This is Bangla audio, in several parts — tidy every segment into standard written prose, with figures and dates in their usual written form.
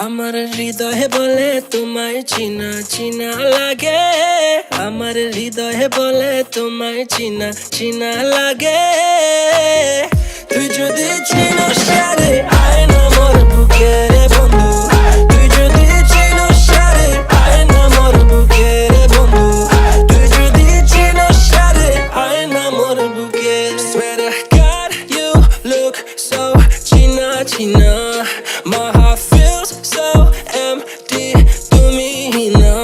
আমার হৃদয়ে বলে তোমায় চিনা চিনা লাগে, আমার হৃদয়ে বলে তোমায় চিনা চিনা লাগে। তুই যদি চিনস রে আয় না মোর বুকে রে বন্ধু, তুই যদি চিনস রে আয় না মোর বুকে রে বন্ধু, তুই যদি চিনস রে আয় না মোর বুকে। Swear to God you look so china china, my heart feels so empty, তুমি না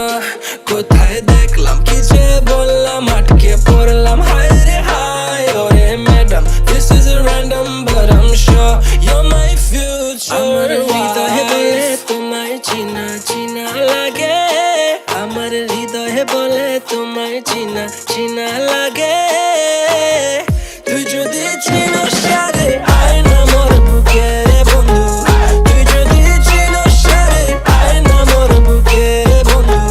কোথায় দেখলাম কি যে বললাম, আটকে পড়লাম হায় রে হায়। ওরে madam this is a random but I'm sure you're my future. আমার হৃদয়ে বলে তোমায় চিনা চিনা লাগে, আমার হৃদয়ে বলে তোমায় চিনা চিনা লাগে। তুই যদি চিনস রে আয় না মোর বুকে রে বন্ধু, তুই যদি চিনস রে আয় না মোর বুকে রে বন্ধু,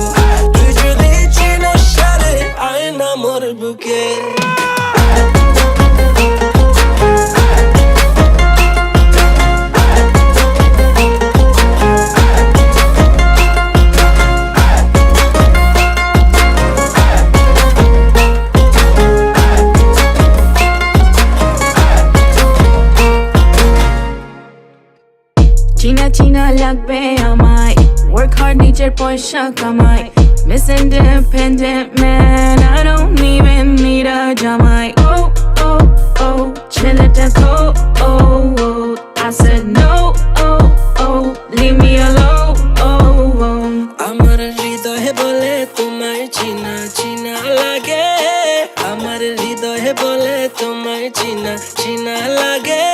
তুই যদি চিনস রে আয় না মোর বুকে। চিনা চিনা লাগবে আমায়, work hard নিজের পয়সা কামাই, Miss Independent man, I don't even need a জামাই। Oh oh oh ছেলেটা cold, oh oh I said no, oh oh leave me alone, oh oh। আমার হৃদয়ে বলে তোমায় চিনা চিনা লাগে, আমার হৃদয়ে বলে তোমায় চিনা চিনা লাগে।